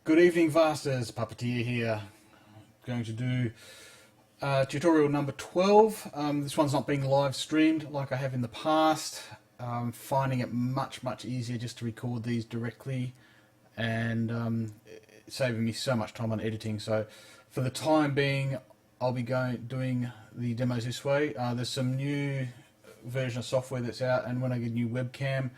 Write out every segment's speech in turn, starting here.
Good evening, Vasters. Puppeteer here. Going to do tutorial number 12. This one's not being live streamed like I have in the past. I'm finding it much easier just to record these directly and saving me so much time on editing. So for the time being, I'll be doing the demos this way. There's some new version of software that's out, and when I get a new webcam,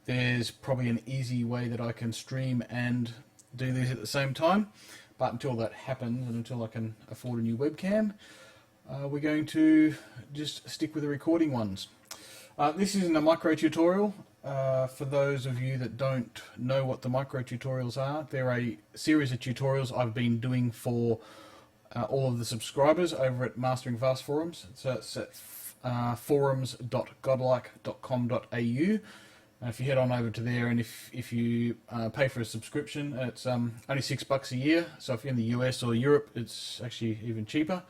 there's probably an easy way that I can stream and do these at the same time. But until that happens and until I can afford a new webcam, we're going to just stick with the recording ones. This isn't a micro tutorial. For those of you that don't know what the micro tutorials are, they're a series of tutorials I've been doing for all of the subscribers over at Mastering Vast Forums. So it's at forums.godlike.com.au. If you head on over to there, and if you pay for a subscription, it's only $6 a year. So if you're in the US or Europe, it's actually even cheaper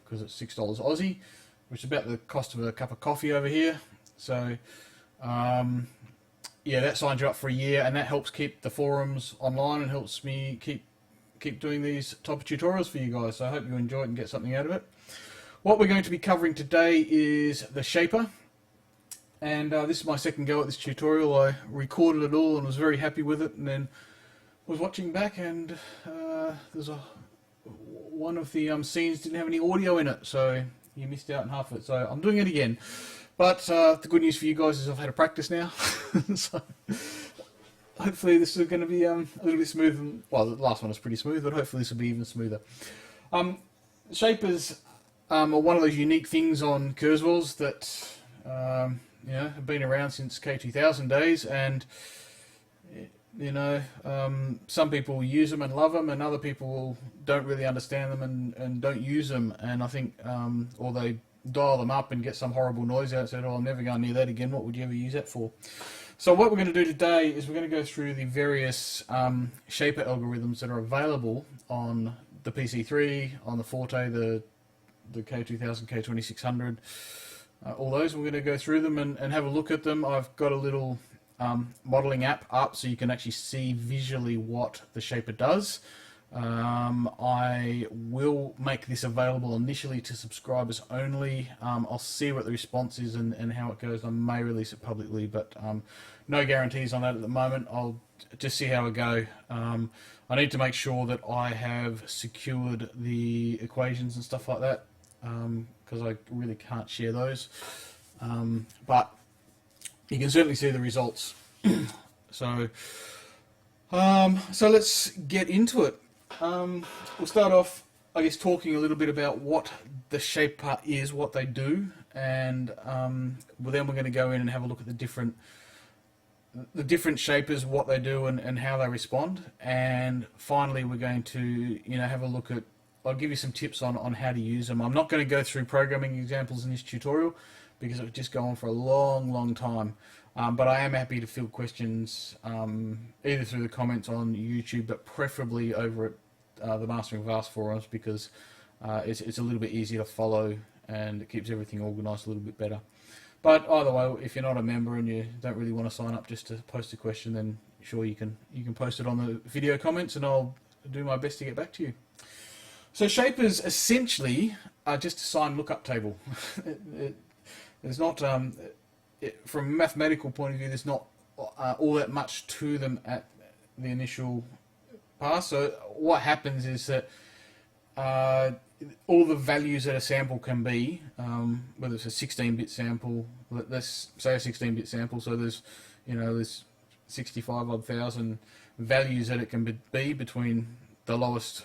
because it's $6 Aussie, which is about the cost of a cup of coffee over here. So yeah, that signs you up for a year, and that helps keep the forums online and helps me keep doing these type of tutorials for you guys. So I hope you enjoy it and get something out of it. What we're going to be covering today is the Shaper. And this is my second go at this tutorial. I recorded it all and was very happy with it, and then was watching back, and there's one of the scenes didn't have any audio in it, so you missed out on half of it. So I'm doing it again. But the good news for you guys is I've had a practice now, so hopefully this is going to be a little bit smooth. Well, the last one was pretty smooth, but hopefully this will be even smoother. Shapers are one of those unique things on Kurzweils that you know, have been around since K2000 days, and you know, some people use them and love them, and other people don't really understand them and don't use them. And I think, or they dial them up and get some horrible noise out and say, "Oh, I'm never going near that again. What would you ever use that for?" So what we're going to do today is we're going to go through the various shaper algorithms that are available on the PC3, on the Forte, the K2000, K2600. All those, we're going to go through them and have a look at them. I've got a little modeling app up so you can actually see visually what the Shaper does. I will make this available initially to subscribers only. I'll see what the response is and how it goes. I may release it publicly, but no guarantees on that at the moment. I'll just see how I go. I need to make sure that I have secured the equations and stuff like that, because I really can't share those, but you can certainly see the results. So let's get into it. We'll start off, I guess, talking a little bit about what the Shaper is, what they do, and then we're going to go in and have a look at the different shapers, what they do and how they respond, and finally we're going to have a look at, I'll give you some tips on how to use them. I'm not going to go through programming examples in this tutorial because it would just go on for a long time. But I am happy to field questions either through the comments on YouTube, but preferably over at the Mastering Vast forums, because it's a little bit easier to follow and it keeps everything organised a little bit better. But either way, if you're not a member and you don't really want to sign up just to post a question, then sure, you can post it on the video comments and I'll do my best to get back to you. So shapers essentially are just a signed lookup table. There's not, from a mathematical point of view, there's not all that much to them at the initial pass. So what happens is that all the that a sample can be, whether it's a 16-bit sample, let's say a 16-bit sample, so there's 65 odd thousand values that it can be between the lowest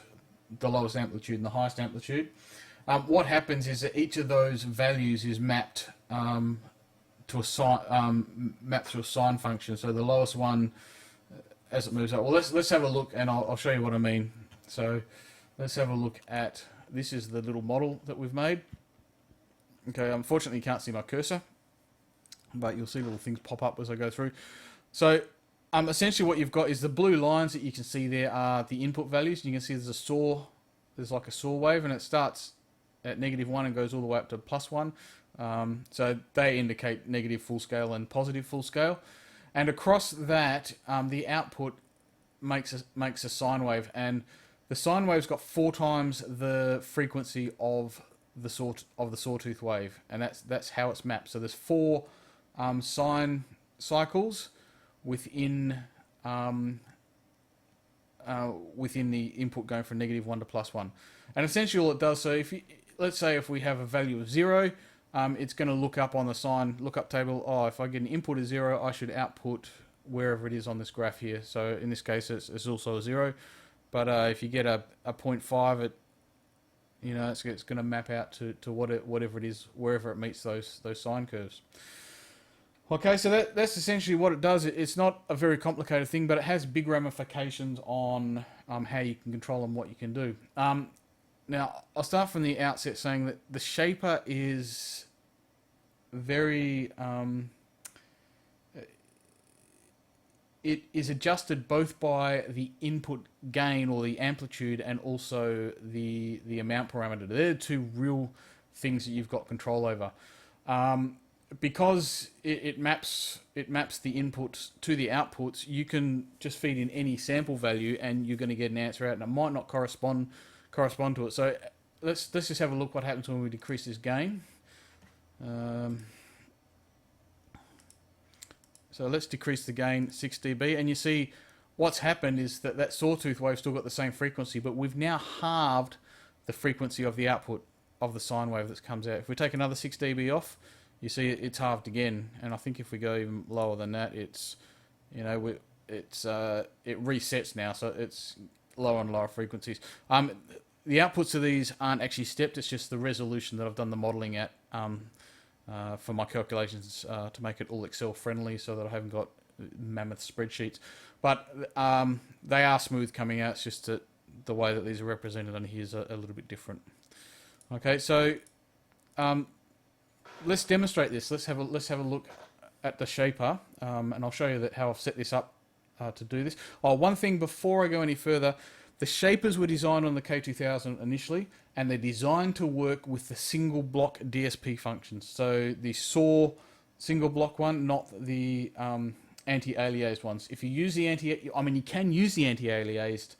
amplitude and the highest amplitude. What happens is that each of those values is mapped to a sine function. So the lowest one, as it moves up. Well, let's have a look, and I'll show you what I mean. So let's have a look at, this is the little model that we've made. Okay, unfortunately you can't see my cursor, but you'll see little things pop up as I go through. So essentially what you've got is the blue lines that you can see there are the input values. You can see there's like a saw wave, and it starts at -1 and goes all the way up to +1. So they indicate negative full scale and positive full scale. And across that, the output makes a sine wave, and the sine wave's got 4 times the frequency of the sawtooth wave, and that's how it's mapped. So there's 4 sine cycles within within the input going from -1 to +1, and essentially all it does. So if let's say if we have a value of 0, it's going to look up on the sine lookup table. Oh, if I get an input of 0, I should output wherever it is on this graph here. So in this case, it's also a 0. But if you get a 0.5, it's going to map out to whatever it is, wherever it meets those sine curves. Okay, so that's essentially what it does. It's not a very complicated thing, but it has big ramifications on how you can control and what you can do. Now, I'll start from the outset saying that the shaper is very... it is adjusted both by the input gain or the amplitude and also the amount parameter. They're the 2 real things that you've got control over. Because it maps the inputs to the outputs, you can just feed in any sample value and you're going to get an answer out, and it might not correspond to it. So let's just have a look what happens when we decrease this gain. So let's decrease the gain 6 dB, and you see what's happened is that sawtooth wave still got the same frequency, but we've now halved the frequency of the output of the sine wave that comes out. If we take another 6 dB off, you see it's halved again, and I think if we go even lower than that, it resets now, so it's lower and lower frequencies. The outputs of these aren't actually stepped; it's just the resolution that I've done the modelling at for my calculations to make it all Excel friendly, so that I haven't got mammoth spreadsheets. But they are smooth coming out. It's just that the way that these are represented on here is a little bit different. Okay, so let's demonstrate this. Let's have a look at the shaper, and I'll show you how I've set this up to do this. Oh, one thing before I go any further, the shapers were designed on the K2000 initially, and they're designed to work with the single block DSP functions. So the saw single block one, not the anti-aliased ones. If you use the you can use the anti-aliased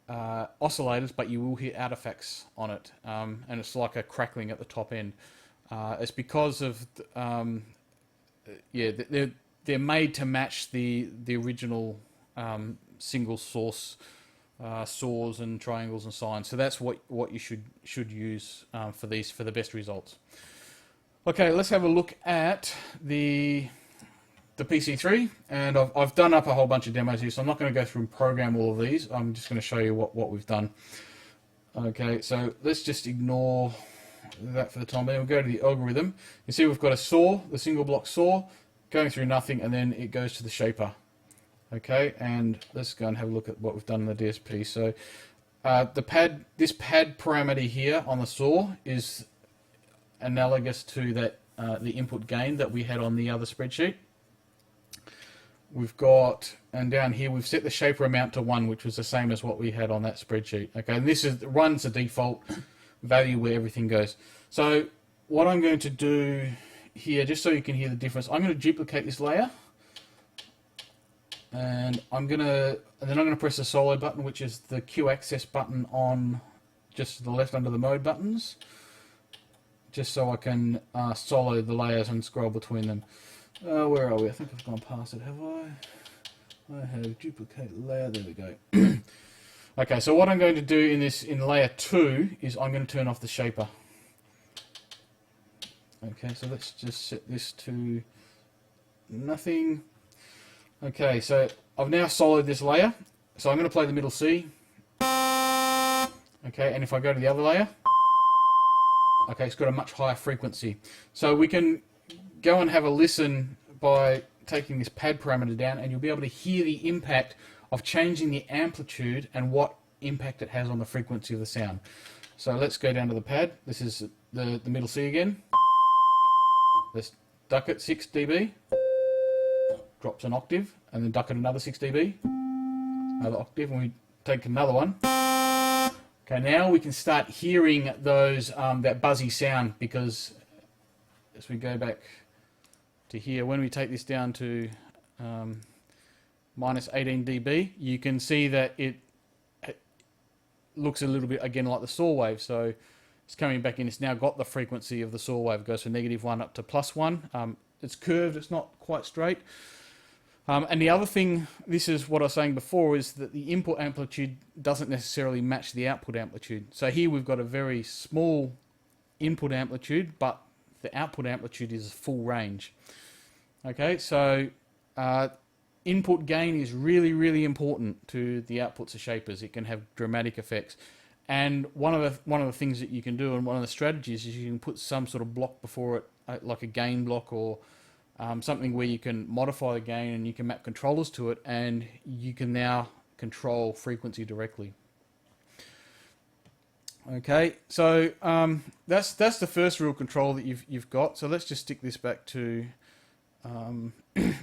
oscillators, but you will hear artifacts on it, and it's like a crackling at the top end. It's because of they're made to match the original single source saws and triangles and sines. So that's what you should use for the best results. Okay, let's have a look at the PC3, and I've done up a whole bunch of demos here, so I'm not going to go through and program all of these. I'm just going to show you what we've done. Okay, so let's just ignore that for the time being. We'll go to the algorithm. You see we've got a saw, the single block saw, going through nothing, and then it goes to the shaper. Okay, and let's go and have a look at what we've done in the DSP. So this pad parameter here on the saw is analogous to that the input gain that we had on the other spreadsheet. We've got, and down here we've set the shaper amount to 1, which was the same as what we had on that spreadsheet. Okay, and this runs the default value where everything goes. So what I'm going to do here, just so you can hear the difference, I'm going to duplicate this layer, and then I'm going to press the solo button, which is the Q access button on just to the left under the mode buttons, just so I can solo the layers and scroll between them. Where are we? I think I've gone past it, have I? I have duplicate layer, there we go. Okay, so what I'm going to do in layer 2 is I'm going to turn off the shaper. Okay, so let's just set this to nothing. Okay, so I've now soloed this layer, so I'm going to play the middle C. Okay, and if I go to the other layer, okay, it's got a much higher frequency. So we can go and have a listen by taking this pad parameter down, and you'll be able to hear the impact of changing the amplitude and what impact it has on the frequency of the sound. So let's go down to the pad. This is the middle C again. Let's duck it 6 dB, drops an octave, and then duck it another 6 dB, another octave, and we take another one. Okay, now we can start hearing those that buzzy sound, because as we go back to here, when we take this down to minus 18 dB, you can see that it looks a little bit again like the saw wave. So it's coming back in. It's now got the frequency of the saw wave. It goes from -1 up to +1. It's curved. It's not quite straight. And the other thing, this is what I was saying before, is that the input amplitude doesn't necessarily match the output amplitude. So here we've got a very small input amplitude, but the output amplitude is full range. Okay, so input gain is really, really important to the outputs of shapers. It can have dramatic effects. And one of the things that you can do, and one of the strategies, is you can put some sort of block before it, like a gain block, or something where you can modify the gain and you can map controllers to it, and you can now control frequency directly. Okay, so that's the first real control that you've got. So let's just stick this back to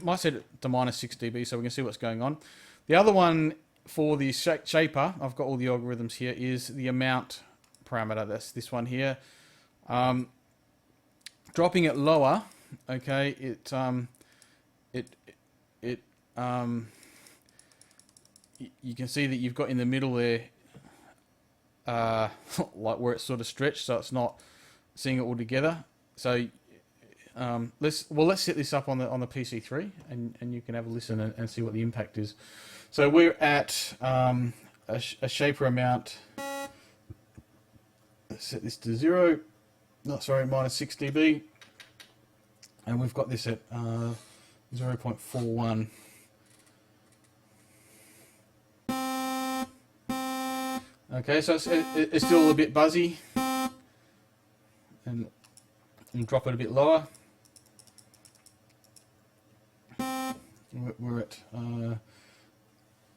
might set it to -6 dB so we can see what's going on. The other one for the shaper, I've got all the algorithms here, is the amount parameter. That's this one here. Dropping it lower, okay, you can see that you've got in the middle there, like where it's sort of stretched, so it's not seeing it all together. So let's set this up on the PC3, and you can have a listen and see what the impact is. So we're at a shaper amount. Let's set this to 0. Sorry, -6 dB. And we've got this at 0.41. Okay, so it's still a bit buzzy. And drop it a bit lower. We're at,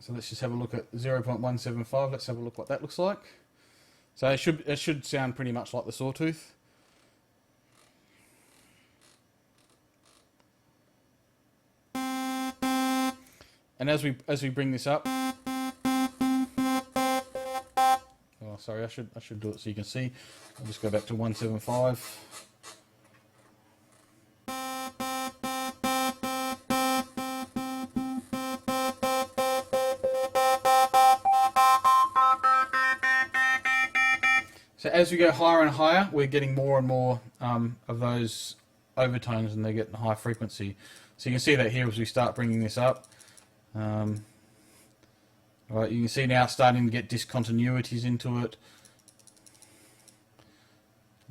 so let's just have a look at 0.175. Let's have a look what that looks like. So it should sound pretty much like the sawtooth. And as we bring this up, oh sorry, I should do it so you can see. I'll just go back to 175. So as we go higher and higher, we're getting more and more of those overtones, and they get a high frequency. So you can see that here as we start bringing this up. Right, you can see now it's starting to get discontinuities into it.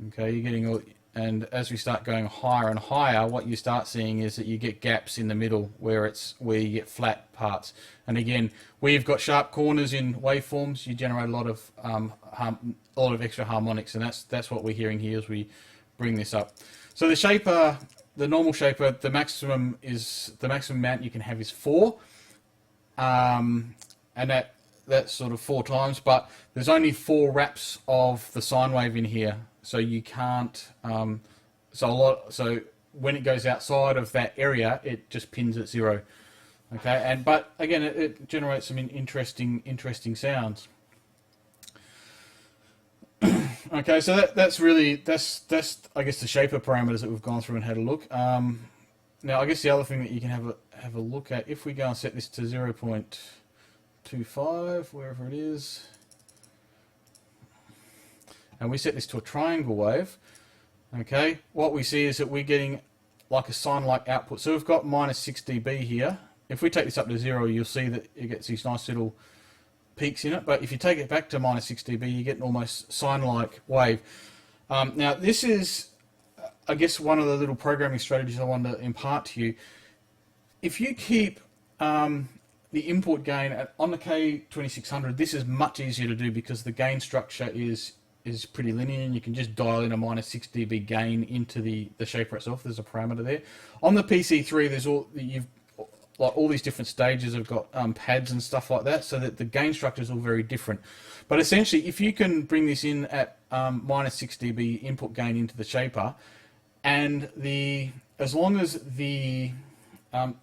Okay, you're getting all, and as we start going higher and higher, what you start seeing is that you get gaps in the middle where you get flat parts. And again, where you've got sharp corners in waveforms, you generate a lot of extra harmonics, and that's what we're hearing here as we bring this up. So the shaper, the normal shaper, the maximum amount you can have is 4. And that's sort of 4 times, but there's only 4 wraps of the sine wave in here, so you can't. So when it goes outside of that area, it just pins at 0. Okay, but again, it generates some interesting sounds. Okay, so that's I guess the shaper parameters that we've gone through and had a look. Now I guess the other thing that you can have a look at, if we go and set this to 0.25, wherever it is, and we set this to a triangle wave, okay, what we see is that we're getting like a sine-like output. So we've got -6 dB here. If we take this up to 0, you'll see that it gets these nice little peaks in it, but if you take it back to -6 dB, you get an almost sine-like wave. Now this is, I guess, one of the little programming strategies I wanted to impart to you. If you keep the input gain on the K2600, this is much easier to do because the gain structure is pretty linear, and you can just dial in a -6 dB gain into the shaper itself. There's a parameter there. On the PC3, there's all these different stages have got pads and stuff like that, so that the gain structure is all very different. But essentially, if you can bring this in at -6 dB input gain into the shaper, and as long as the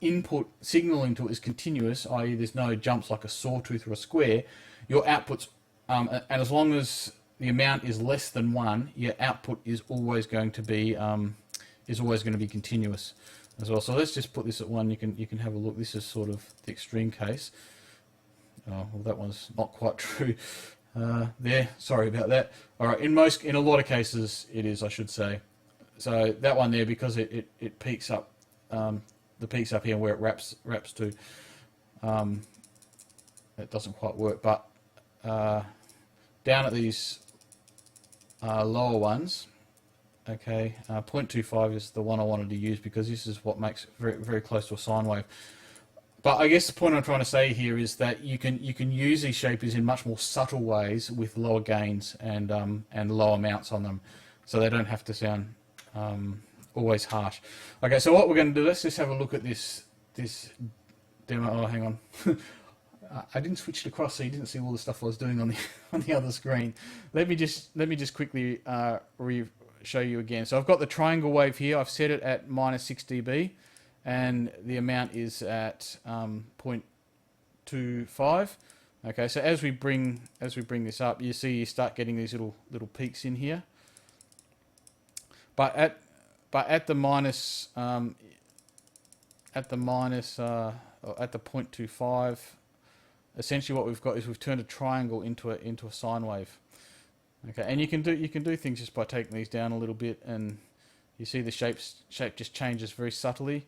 input signal into it is continuous, i.e. there's no jumps like a sawtooth or a square, your outputs, and as long as the amount is less than 1, your output is always going to be continuous. as well. So let's just put this at 1. You can have a look. This is sort of the extreme case. Oh, well, that one's not quite true. There, sorry about that. All right, in a lot of cases it is, I should say. So that one there, because it peaks up, the peaks up here where it wraps to, it doesn't quite work. But down at these lower ones, okay, 0.25 is the one I wanted to use because this is what makes it very, very close to a sine wave. But I guess the point I'm trying to say here is that you can use these shapers in much more subtle ways with lower gains and lower amounts on them, so they don't have to sound always harsh. Okay, so what we're going to do, let's just have a look at this demo. Oh, hang on. I didn't switch it across, so you didn't see all the stuff I was doing on the other screen. Let me just quickly show you again. So I've got the triangle wave here. I've set it at -6 dB, and the amount is at 0.25. Okay, so as we bring this up, you see you start getting these little peaks in here. But at the 0.25, essentially what we've got is we've turned a triangle into a sine wave. Okay, and you can do things just by taking these down a little bit, and you see the shape just changes very subtly.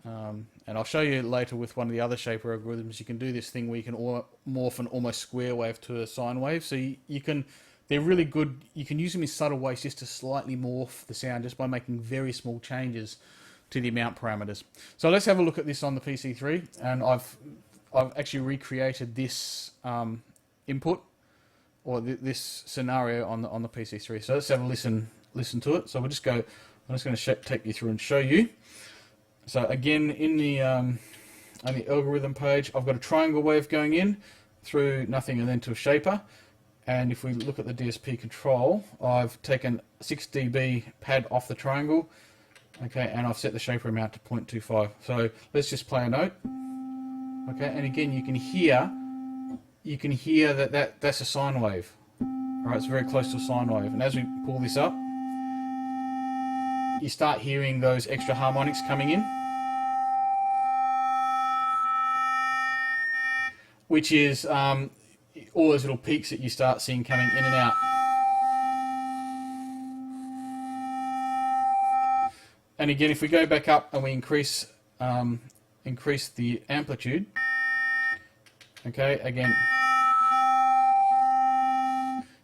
And I'll show you later with one of the other shaper algorithms. You can do this thing where you can morph an almost square wave to a sine wave. So they're really good. You can use them in subtle ways just to slightly morph the sound just by making very small changes to the amount parameters. So let's have a look at this on the PC3, and I've actually recreated this input or this scenario on the PC3. So let's have a listen to it. So we'll just go. I'm just going to take you through and show you. So again, in the on the algorithm page, I've got a triangle wave going in through nothing and then to a shaper. And if we look at the DSP control, I've taken 6 dB pad off the triangle, okay, and I've set the shaper amount to 0.25. So let's just play a note, okay, and again you can hear that's a sine wave. All right, it's very close to a sine wave, and as we pull this up, you start hearing those extra harmonics coming in, which is all those little peaks that you start seeing coming in and out. And again, if we go back up and we increase the amplitude, okay, again,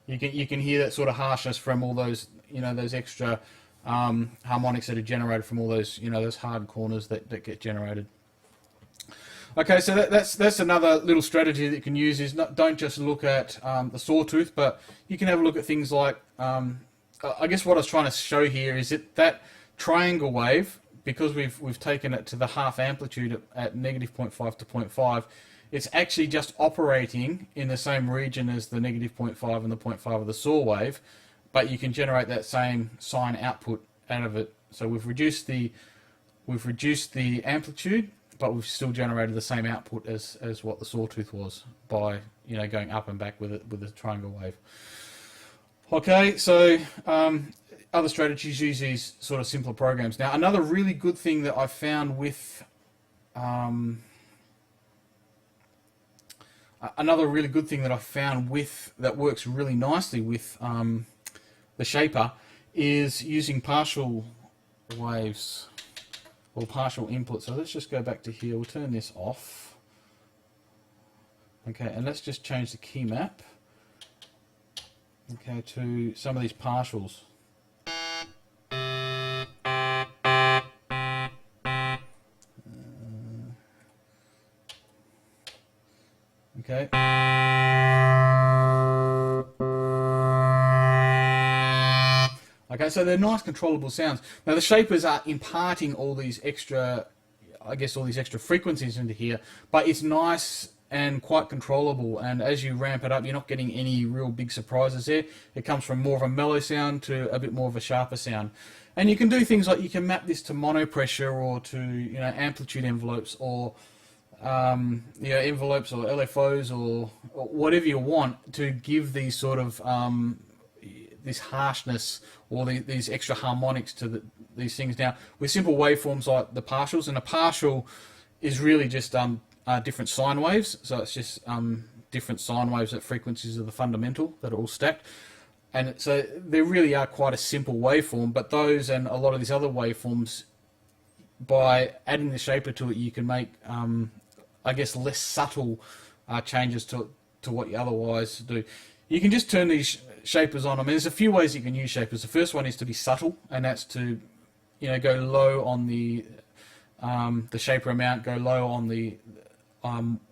you can hear that sort of harshness from all those, those extra harmonics that are generated from all those, those hard corners that get generated. Okay, so that's another little strategy that you can use. Is don't just look at the sawtooth, but you can have a look at things like. I guess what I was trying to show here is that triangle wave, because we've taken it to the half amplitude at -0.5 to 0.5. It's actually just operating in the same region as the -0.5 and the 0.5 of the saw wave, but you can generate that same sine output out of it. So we've reduced the amplitude, but we've still generated the same output as what the sawtooth was by going up and back with a triangle wave. Okay, so other strategies use these sort of simpler programs. Now, another really good thing that I've found with that works really nicely with the shaper is using partial waves or partial input. So let's just go back to here. We'll turn this off. Okay, and let's just change the key map. Okay, to some of these partials. Okay. Okay, so they're nice controllable sounds. Now the shapers are imparting all these extra, frequencies into here, but it's nice and quite controllable, and as you ramp it up, you're not getting any real big surprises there. It comes from more of a mellow sound to a bit more of a sharper sound. And you can do things like you can map this to mono pressure or to amplitude envelopes or envelopes or LFOs or whatever you want to give these sort of this harshness or these extra harmonics to these things. Now, with simple waveforms like the partials, and a partial is really just different sine waves. So it's just different sine waves at frequencies of the fundamental that are all stacked. And so they really are quite a simple waveform, but those and a lot of these other waveforms, by adding the shaper to it, you can make, I guess, less subtle changes to what you otherwise do. You can just turn these shapers on. I mean, there's a few ways you can use shapers. The first one is to be subtle, and that's to, go low on the shaper amount, go low on the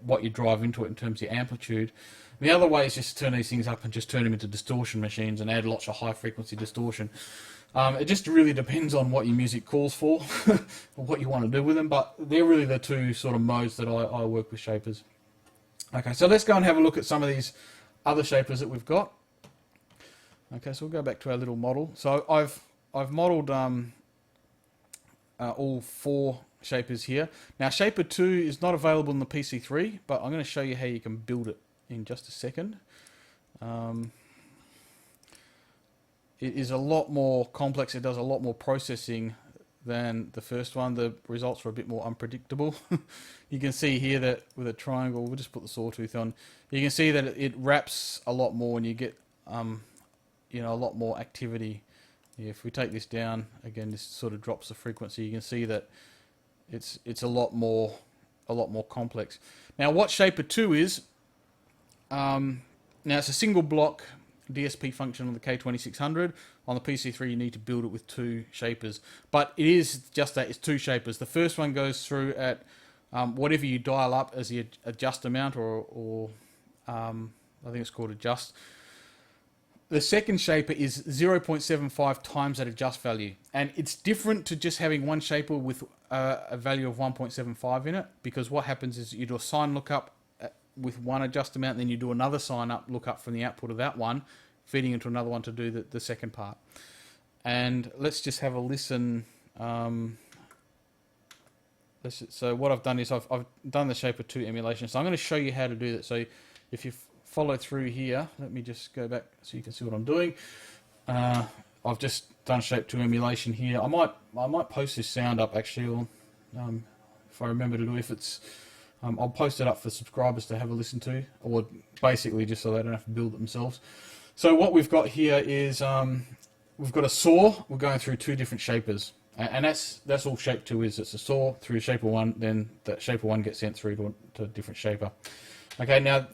what you drive into it in terms of the amplitude. The other way is just to turn these things up and just turn them into distortion machines and add lots of high frequency distortion. It just really depends on what your music calls for, or what you want to do with them, but they're really the two sort of modes that I work with shapers. Okay, so let's go and have a look at some of these other shapers that we've got. Okay, so we'll go back to our little model. So I've modeled all 4 shapers here. Now shaper 2 is not available in the PC3, but I'm going to show you how you can build it in just a second. It is a lot more complex. It does a lot more processing than the first one. The results are a bit more unpredictable. You can see here that with a triangle, we'll just put the sawtooth on. You can see that it wraps a lot more, and you get a lot more activity. Yeah, if we take this down again, this sort of drops the frequency. You can see that it's a lot more complex. Now, what shaper 2 is? Now it's a single block DSP function on the K2600. On the PC3 you need to build it with 2 shapers, but it is just that, it's 2 shapers. The first one goes through at whatever you dial up as the adjust amount, or I think it's called adjust. The second shaper is 0.75 times that adjust value, and it's different to just having one shaper with a value of 1.75 in it, because what happens is you do a sine lookup with one adjust amount, and then you do another sine up lookup from the output of that one, feeding into another one to do the second part. And let's just have a listen. So what I've done is I've done the shaper 2 emulation. So I'm going to show you how to do that. So if you follow through here, let me just go back so you can see what I'm doing. I've just done shape 2 emulation here. I might post this sound up actually, or if I remember to do. If it's I'll post it up for subscribers to have a listen to, or basically just so they don't have to build it themselves. So what we've got here is we've got a saw. We're going through 2 different shapers, and that's all shape 2 is. It's a saw through shaper 1, then that shaper 1 gets sent through to a different shaper. Okay, now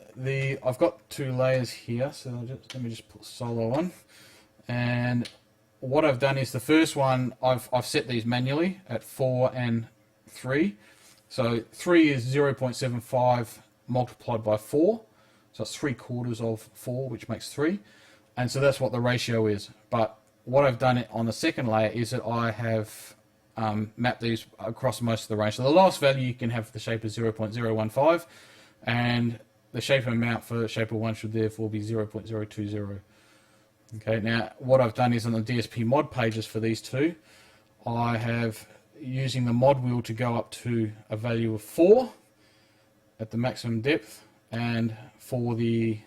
I've got 2 layers here, so let me just put solo on. And what I've done is the first one I've set these manually at 4 and 3. So 3 is 0.75 multiplied by 4. So it's 3/4 of 4, which makes 3. And so that's what the ratio is. But what I've done on the second layer is that I have mapped these across most of the range. So the lowest value you can have for the shaper is 0.015. And the shaper amount for shaper 1 should therefore be 0.020. Okay, now what I've done is on the DSP mod pages for these 2, I have using the mod wheel to go up to a value of 4 at the maximum depth, and for the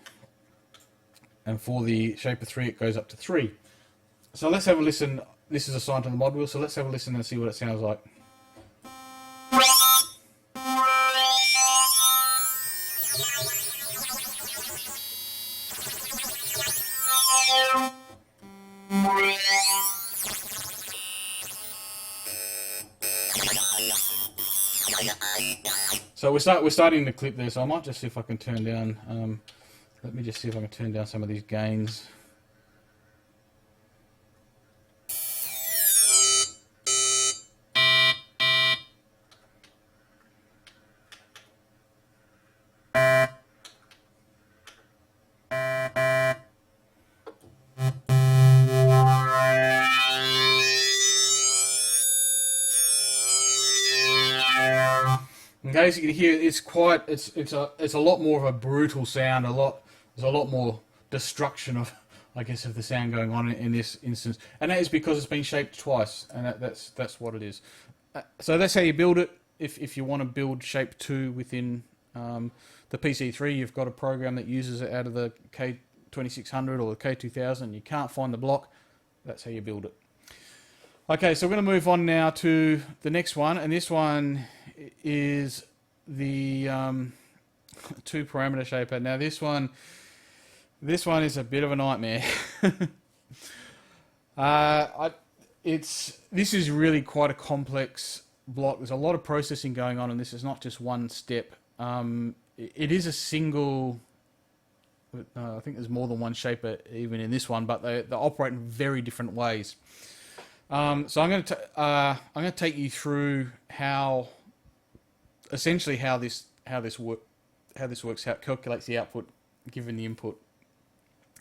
shaper 3 it goes up to 3. So let's have a listen. This is assigned to the mod wheel, so let's have a listen and see what it sounds like. So we're starting to clip there, so I might just see if I can turn down, let me just see if I can turn down some of these gains. Okay, as you can hear, it's a lot more of a brutal sound. There's a lot more destruction of, I guess, of the sound going on in this instance, and that is because it's been shaped twice, and that's what it is. So that's how you build it. If you want to build shape 2 within the PC3, you've got a program that uses it out of the K2600 or the K2000 and you can't find the block, that's how you build it. Okay, so we're going to move on now to the next one, and this one is the 2-parameter shaper. Now this one is a bit of a nightmare. This is really quite a complex block. There's a lot of processing going on, and this is not just one step. It is a single. I think there's more than one shaper even in this one, but they operate in very different ways. So I'm going to take you through essentially how this works, how it calculates the output given the input.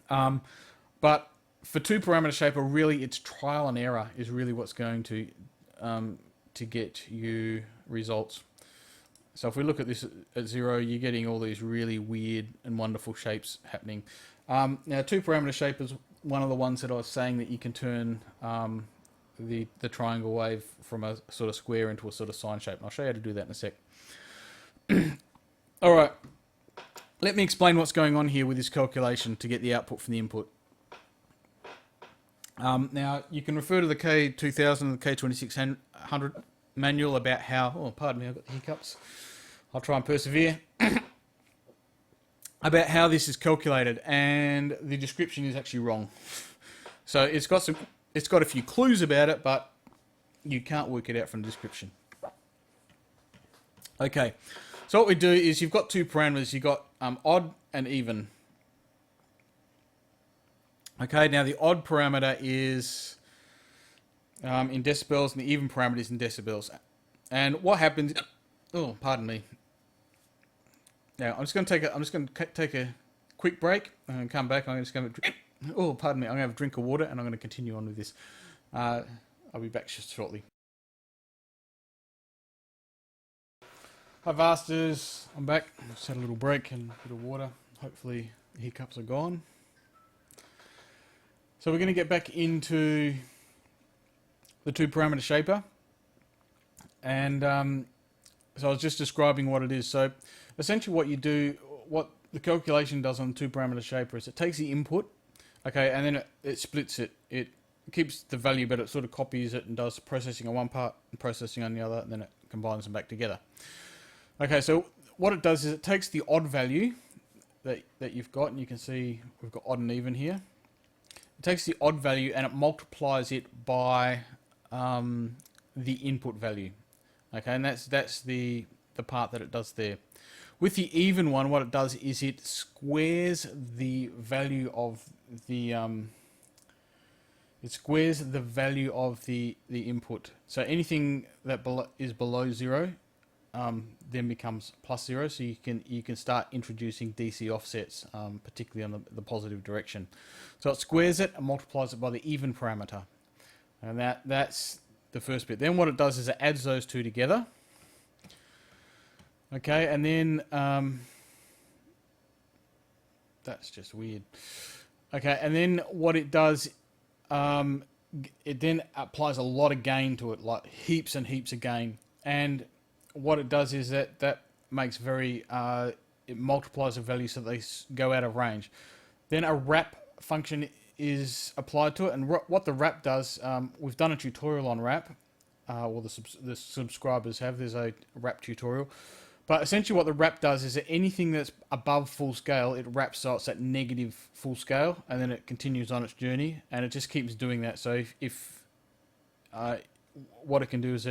But for 2-parameter shaper, really it's trial and error is really what's going to get you results. So if we look at this at 0, you're getting all these really weird and wonderful shapes happening. Now 2-parameter shaper is one of the ones that I was saying that you can turn the triangle wave from a sort of square into a sort of sine shape. And I'll show you how to do that in a sec. Alright, let me explain what's going on here with this calculation to get the output from the input. Now, you can refer to the K2000 and the K2600 manual about how... Oh, pardon me, I've got the hiccups. I'll try and persevere. About how this is calculated, and the description is actually wrong. So it's got a few clues about it, but you can't work it out from the description. Okay, so what we do is you've got 2 parameters. You've got odd and even. Okay, now the odd parameter is in decibels, and the even parameter is in decibels. And what happens? Oh, pardon me. Now I'm just going to take a quick break and come back. I'm just going to. Oh, pardon me. I'm going to have a drink of water, and I'm going to continue on with this. I'll be back just shortly. Hi, Vasters. I'm back. Just had a little break and a bit of water. Hopefully, the hiccups are gone. So we're going to get back into the 2-parameter shaper. And so I was just describing what it is. So essentially what you do, what the calculation does on the 2-parameter shaper is it takes the input, okay, and then it splits it. It keeps the value, but it sort of copies it and does processing on one part and processing on the other, and then it combines them back together. Okay, so what it does is it takes the odd value that you've got, and you can see we've got odd and even here. It takes the odd value and it multiplies it by the input value. Okay, and that's the part that it does there. With the even one, what it does is it squares the value of the input. So anything that is below 0 then becomes plus 0. So you can start introducing DC offsets, particularly on the positive direction. So it squares it and multiplies it by the even parameter, and that's the first bit. Then what it does is it adds those two together. Okay, and then that's just weird. Okay, and then what it does, it then applies a lot of gain to it, like heaps and heaps of gain. And what it does is that makes it multiplies the value so they go out of range. Then a wrap function is applied to it, and what the wrap does, we've done a tutorial on wrap, or the subscribers have. There's a wrap tutorial. But essentially what the wrap does is that anything that's above full scale, it wraps so it's at negative full scale, and then it continues on its journey, and it just keeps doing that. So if what it can do is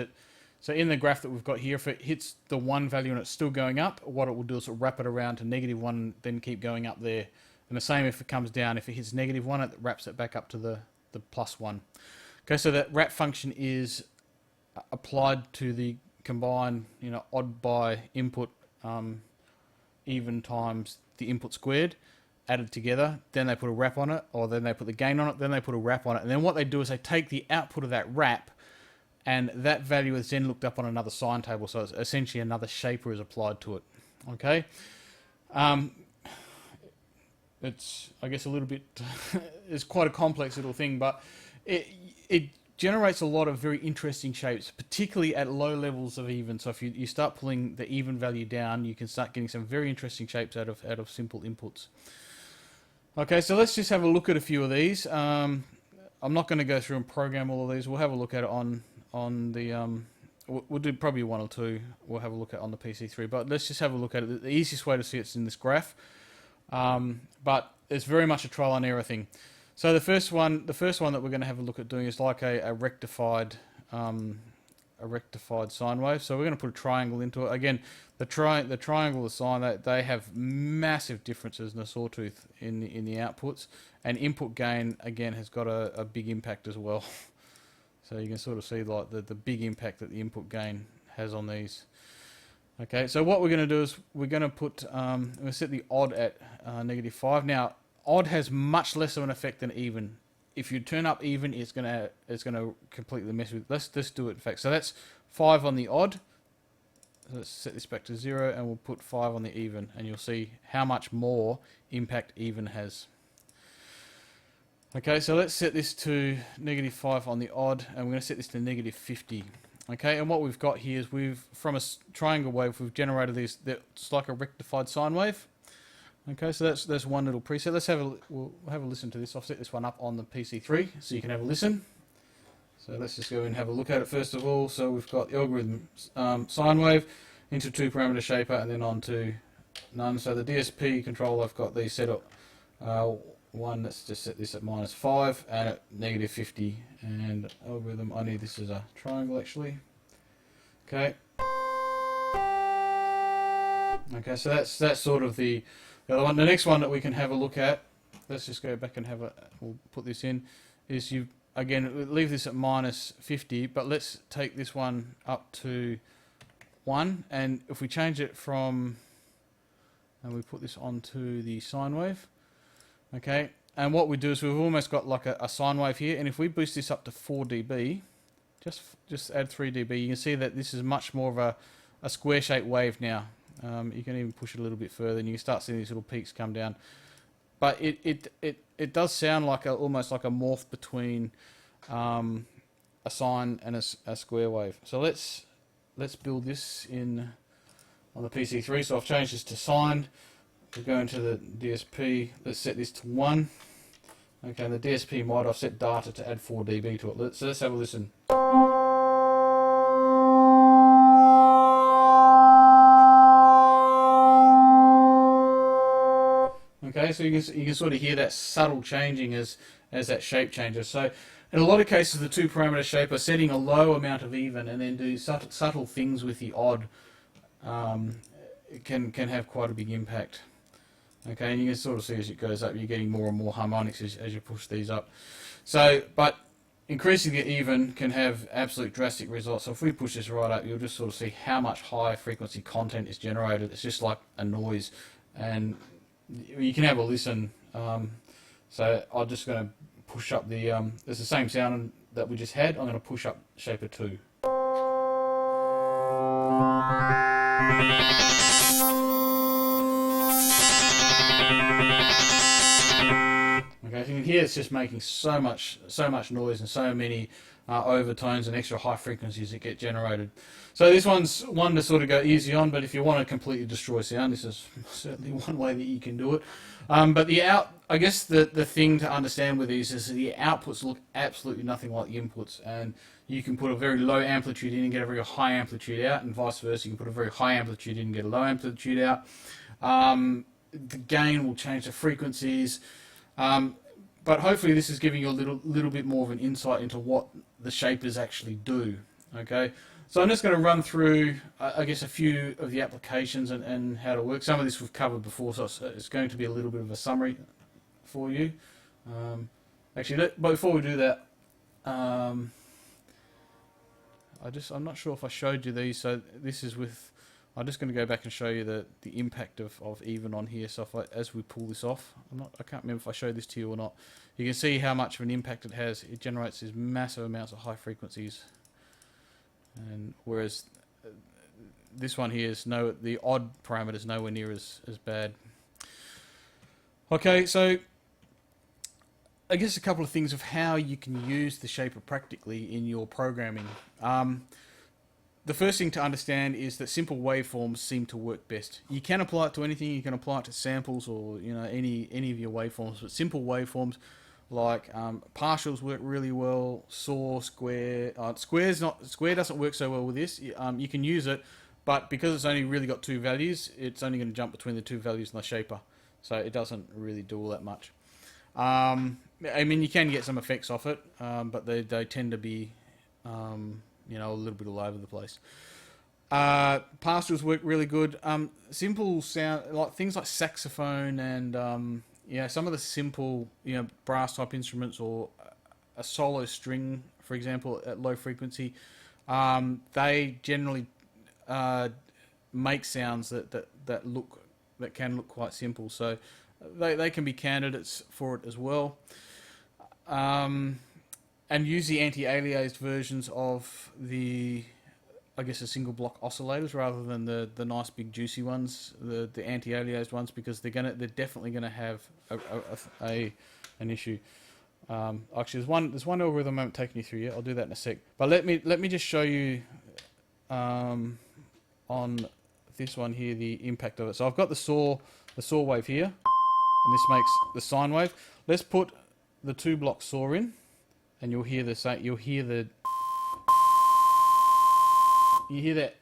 so in the graph that we've got here, if it hits the 1 value and it's still going up, what it will do is it'll wrap it around to -1, then keep going up there. And the same if it comes down. If it hits -1, it wraps it back up to the +1. Okay, so that wrap function is applied to the combine, odd by input, even times the input squared, added together. Then they put a wrap on it, or then they put the gain on it, then they put a wrap on it. And then what they do is they take the output of that wrap, and that value is then looked up on another sine table. So it's essentially another shaper is applied to it. Okay. It's, I guess, a little bit, it's quite a complex little thing, but it generates a lot of very interesting shapes, particularly at low levels of even. So if you start pulling the even value down, you can start getting some very interesting shapes out of simple inputs. Okay, so let's just have a look at a few of these. I'm not going to go through and program all of these. We'll have a look at it on the we'll do probably one or two. We'll have a look at on the PC3, but let's just have a look at it. The easiest way to see it's in this graph, but it's very much a trial and error thing. So the first one that we're going to have a look at doing is like a rectified sine wave. So we're going to put a triangle into it. Again, the triangle, the sine, they have massive differences in the sawtooth in the outputs, and input gain again has got a big impact as well. So you can sort of see like the big impact that the input gain has on these. Okay, so what we're going to do is we're going to put we're going to set the odd at -5. Now, odd has much less of an effect than even. If you turn up even, it's gonna completely mess with. Let's do it in fact. So that's 5 on the odd. Let's set this back to 0, and we'll put 5 on the even, and you'll see how much more impact even has. Okay, so let's set this to -5 on the odd, and we're going to set this to -50. Okay, and what we've got here is from a triangle wave, we've generated this. It's like a rectified sine wave. Okay, so that's one little preset. We'll have a listen to this. I'll set this one up on the PC3 so you can have a listen. So let's just go and have a look at it first of all. So we've got the algorithm sine wave into 2-parameter shaper and then on to none. So the DSP controller, I've got these set up. One, let's just set this at -5 and at -50. And algorithm, I need this as a triangle actually. Okay. Okay, so that's sort of the other one. The next one that we can have a look at, let's just go back and we'll put this in, is again, leave this at -50, but let's take this one up to 1, and if we change it and we put this onto the sine wave, okay, and what we do is we've almost got like a sine wave here, and if we boost this up to 4 dB, just add 3 dB, you can see that this is much more of a square-shaped wave now. You can even push it a little bit further, and you can start seeing these little peaks come down. But it does sound like almost like a morph between a sine and a square wave. So let's build this in on the PC3. So I've changed this to sine. We'll go into the DSP. Let's set this to 1. Okay, the DSP mod, I've set data to add 4 dB to it. So let's have a listen. Okay, so you can sort of hear that subtle changing as that shape changes. So in a lot of cases, the 2-parameter shaper, setting a low amount of even and then do subtle things with the odd can have quite a big impact. Okay, and you can sort of see as it goes up, you're getting more and more harmonics as you push these up. So, but increasing it even can have absolute drastic results. So if we push this right up, you'll just sort of see how much high frequency content is generated. It's just like a noise, and you can have a listen. So I'm just going to push up it's the same sound that we just had. I'm going to push up shaper 2. Okay, so you can hear it's just making so much noise and so many overtones and extra high frequencies that get generated. So this one's one to sort of go easy on, but if you want to completely destroy sound, this is certainly one way that you can do it. But I guess the thing to understand with these is the outputs look absolutely nothing like the inputs, and you can put a very low amplitude in and get a very high amplitude out, and vice versa. You can put a very high amplitude in and get a low amplitude out. The gain will change the frequencies. But hopefully this is giving you a little bit more of an insight into what the shapers actually do. Okay, so I'm just going to run through, I guess, a few of the applications and how to work. Some of this we've covered before, so it's going to be a little bit of a summary for you. Actually, but before we do that, I'm not sure if I showed you these. So this is with. I'm just going to go back and show you the impact of even on here. So as we pull this off, I can't remember if I showed this to you or not. You can see how much of an impact it has. It generates these massive amounts of high frequencies, and whereas this one here is the odd parameters nowhere near as bad. Okay, so I guess a couple of things of how you can use the shaper practically in your programming. the first thing to understand is that simple waveforms seem to work best. You can apply it to anything. You can apply it to samples or any of your waveforms. But simple waveforms like partials work really well. Saw, square. Square doesn't work so well with this. You can use it, but because it's only really got two values, it's only going to jump between the two values in the shaper. So it doesn't really do all that much. I mean, you can get some effects off it, but they tend to be, a little bit all over the place. Pastorals work really good. Simple sound, like things like saxophone and some of the simple brass type instruments or a solo string, for example, at low frequency, they generally make sounds that can look quite simple. So they can be candidates for it as well. And use the anti-aliased versions of the single block oscillators rather than the nice big juicy ones, the anti-aliased ones, because they're definitely gonna have an issue. Actually, there's one algorithm I haven't taken you through yet. I'll do that in a sec. But let me just show you on this one here the impact of it. So I've got the saw wave here, and this makes the sine wave. Let's put the 2-block saw in, and you'll hear that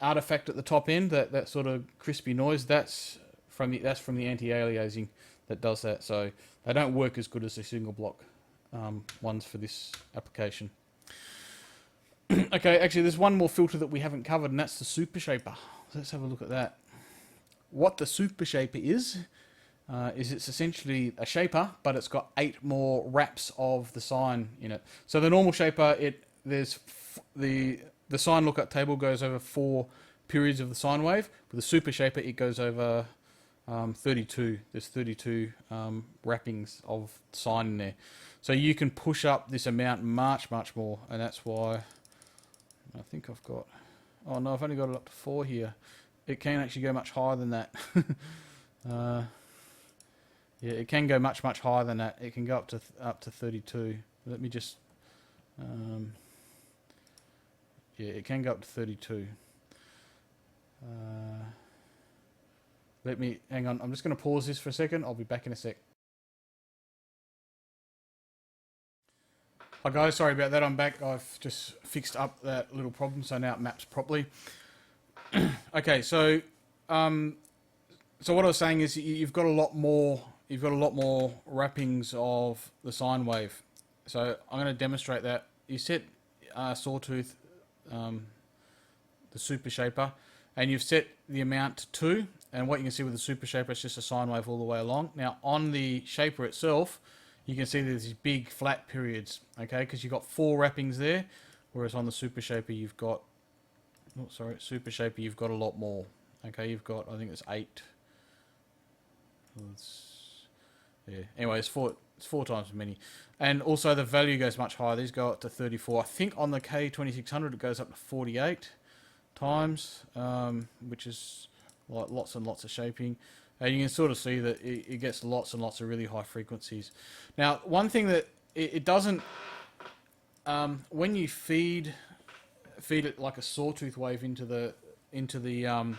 artifact at the top end, that sort of crispy noise. That's from the anti-aliasing that does that. So they don't work as good as the single block ones for this application. Okay, actually, there's one more filter that we haven't covered, and that's the Super Shaper. So let's have a look at that. What the Super Shaper is it's essentially a shaper, but it's got 8 more wraps of the sine in it. So the normal shaper, the sine lookup table goes over 4 periods of the sine wave. With the Super Shaper, it goes over 32. There's 32 wrappings of sine in there. So you can push up this amount much more, and that's why I think I've got... Oh no, I've only got it up to 4 here. It can actually go much higher than that. Yeah, it can go much higher than that. It can go up to 32. Let me just... yeah, it can go up to 32. Let me... Hang on, I'm just going to pause this for a second. I'll be back in a sec. Hi guys, sorry about that. I'm back. I've just fixed up that little problem, so now it maps properly. Okay, so what I was saying is you've got a lot more wrappings of the sine wave. So I'm going to demonstrate that. You set sawtooth, the Super Shaper, and you've set the amount to 2. And what you can see with the Super Shaper, it's just a sine wave all the way along. Now on the shaper itself, you can see there's these big flat periods, okay, because you've got 4 wrappings there, whereas on the Super Shaper you've got, Super Shaper you've got a lot more. Okay, you've got, I think it's 8. Anyway, it's four times as many, and also the value goes much higher. These go up to 34. I think on the K2600 it goes up to 48 times, which is like lots and lots of shaping. And you can sort of see that it gets lots and lots of really high frequencies. Now, one thing that it doesn't, when you feed it like a sawtooth wave into the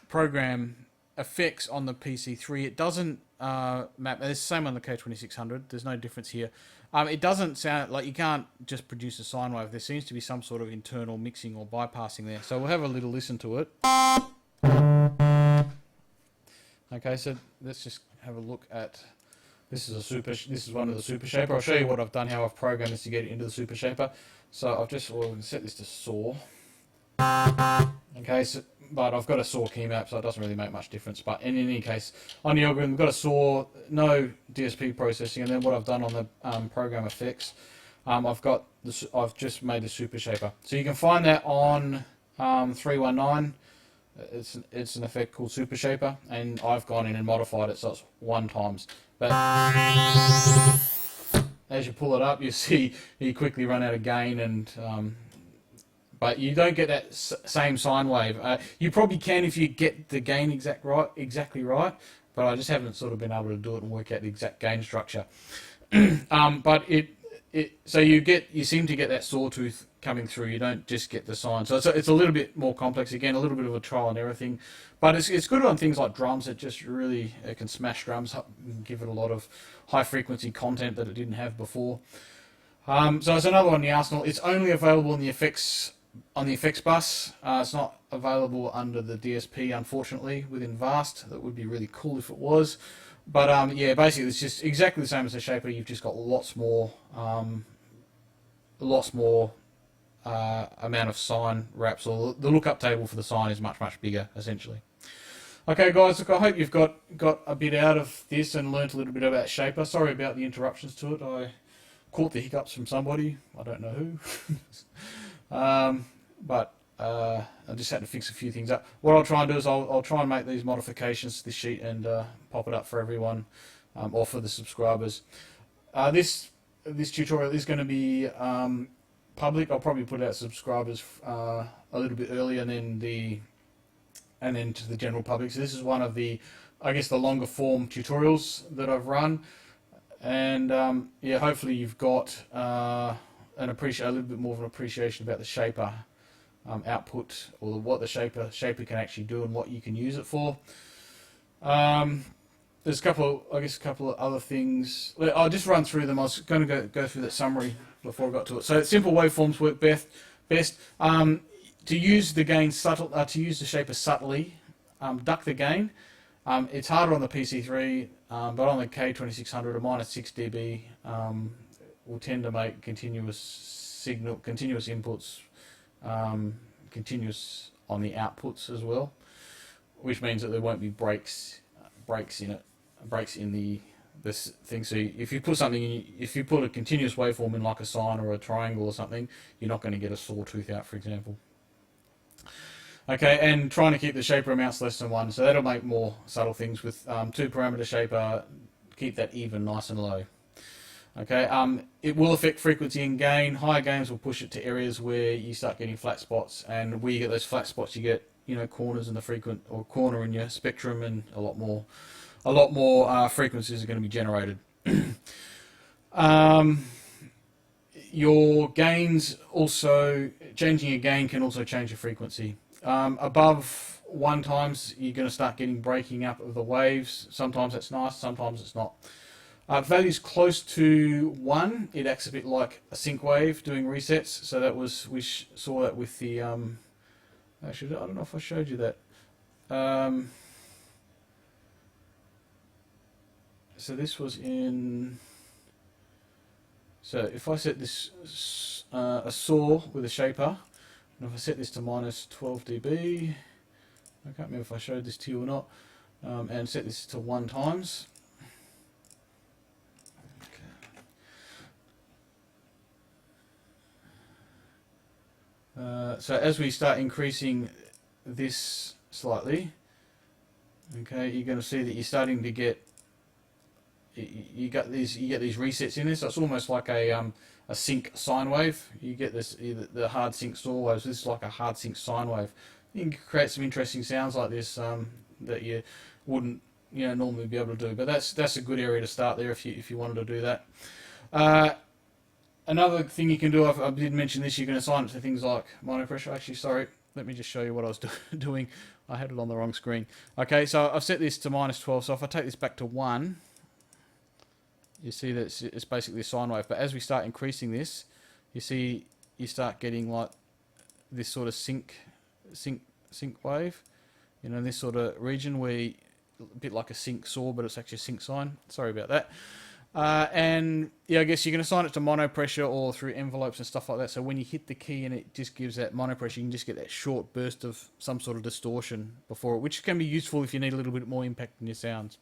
program effects on the PC3, it doesn't map. It's the same on the K2600. There's no difference here. It doesn't sound like, you can't just produce a sine wave. There seems to be some sort of internal mixing or bypassing there. So we'll have a little listen to it. Okay, so let's just have a look at, this is one of the Super Shaper. I'll show you what I've done, how I've programmed this to get it into the Super Shaper. So I've just set this to saw. Okay, so, but I've got a saw key map, so it doesn't really make much difference. But in any case, on the algorithm, we've got a saw, no DSP processing, and then what I've done on the program effects, I've just made a Super Shaper. So you can find that on 319. It's an effect called Super Shaper, and I've gone in and modified it so it's 1 times. But as you pull it up, you see you quickly run out of gain, and but you don't get that same sine wave. You probably can if you get the gain exactly right, but I just haven't sort of been able to do it and work out the exact gain structure. But so you seem to get that sawtooth coming through. You don't just get the sign. So it's a little bit more complex. Again, a little bit of a trial and error thing. But it's good on things like drums. It just really it can smash drums up and give it a lot of high frequency content that it didn't have before. So it's another one on the Arsenal. It's only available in the effects on the effects bus. It's not available under the DSP, unfortunately, within Vast. That would be really cool if it was. But yeah, basically it's just exactly the same as the Shaper. You've just got lots more amount of sign wraps, or the lookup table for the sign is much bigger, essentially. Okay, guys, look, I hope you've got a bit out of this and learnt a little bit about Shaper. Sorry about the interruptions to it. I caught the hiccups from somebody. I don't know who. But I just had to fix a few things up. What I'll try and do is I'll try and make these modifications to this sheet and pop it up for everyone, or for the subscribers. This tutorial is going to be public. I'll probably put out subscribers a little bit earlier and then to the general public. So this is one of the, I guess, the longer form tutorials that I've run, and yeah, hopefully you've got a little bit more of an appreciation about the Shaper output, or what the Shaper can actually do and what you can use it for. There's a couple of other things. I'll just run through them. I was going to go through that summary before I got to it. So simple waveforms work best. To use the gain to use the Shaper subtly, duck the gain. It's harder on the PC3, but on the K2600, a -6 dB will tend to make continuous inputs, continuous on the outputs as well, which means that there won't be breaks in this thing. So if you put a continuous waveform in, like a sine or a triangle or something, you're not going to get a sawtooth out, for example. Okay, and trying to keep the Shaper amounts less than 1, so that'll make more subtle things with 2 parameter Shaper. Keep that even, nice and low. Okay, it will affect frequency and gain. Higher gains will push it to areas where you start getting flat spots, and where you get those flat spots, you get, you know, corners in the corner in your spectrum, and a lot more frequencies are going to be generated. Your gains also, changing your gain can also change your frequency. Above 1 times, you're going to start getting breaking up of the waves. Sometimes that's nice, sometimes it's not. Values close to 1, it acts a bit like a sync wave doing resets. So that was, we saw that with the, actually, I don't know if I showed you that. So this was in, so if I set this a saw with a Shaper, and if I set this to -12 dB, I can't remember if I showed this to you or not, and set this to 1 times. So as we start increasing this slightly, okay, you're going to see that you're starting to get, you get these resets in this. So it's almost like a sync sine wave. You get this, the hard sync saw waves. This is like a hard sync sine wave. You can create some interesting sounds like this that you wouldn't, you know, normally be able to do. But that's a good area to start there if you wanted to do that. Another thing you can do, I did mention this, you can assign it to things like monopressure. Actually, sorry, let me just show you what I was doing. I had it on the wrong screen. Okay, so I've set this to -12. So if I take this back to 1, you see that it's basically a sine wave. But as we start increasing this, you see you start getting like this sort of sync wave, you know, this sort of region where a bit like a sync saw, but it's actually a sync sine. Sorry about that. And yeah, I guess you can assign it to monopressure or through envelopes and stuff like that. So when you hit the key and it just gives that monopressure, you can just get that short burst of some sort of distortion before it, which can be useful if you need a little bit more impact in your sounds.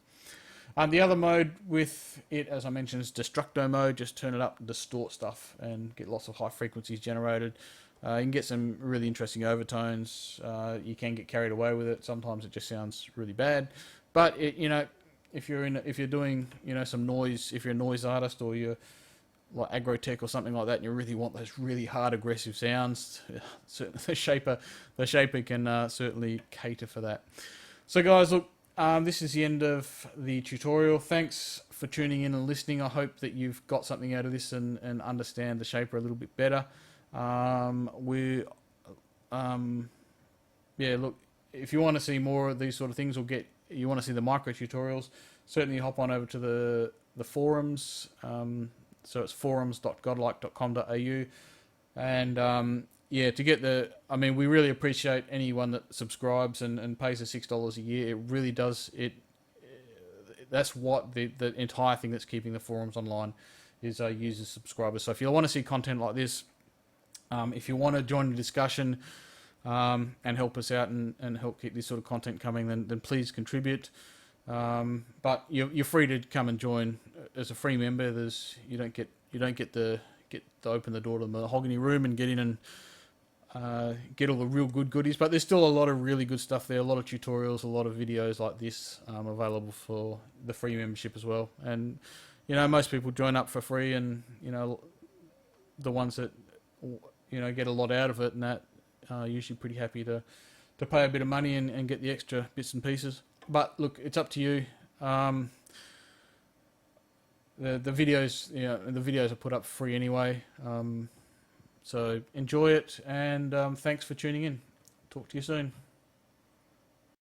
The other mode with it, as I mentioned, is Destructo Mode. Just turn it up, distort stuff, and get lots of high frequencies generated. You can get some really interesting overtones. You can get carried away with it. Sometimes it just sounds really bad, but it, you know, if you're doing, you know, some noise, if you're a noise artist or you're like agrotech or something like that, and you really want those really hard aggressive sounds, certainly the Shaper can certainly cater for that. So guys, look, this is the end of the tutorial. Thanks for tuning in and listening. I hope that you've got something out of this and understand the Shaper a little bit better. Yeah, look, if you want to see more of these sort of things, or you want to see the micro tutorials, certainly hop on over to the forums. So it's forums.godlike.com.au, and yeah, to get we really appreciate anyone that subscribes and pays the $6 a year. It really does. That's what the entire thing that's keeping the forums online is users, subscribers. So if you want to see content like this, if you want to join the discussion and help us out and help keep this sort of content coming, then please contribute. But you're free to come and join as a free member. You don't get to open the door to the mahogany room and get in and get all the real good goodies, but there's still a lot of really good stuff there, a lot of tutorials, a lot of videos like this available for the free membership as well. And most people join up for free, and the ones that get a lot out of it and that are usually pretty happy to pay a bit of money and get the extra bits and pieces. But look, it's up to you. The videos are put up free anyway. So enjoy it, and thanks for tuning in. Talk to you soon.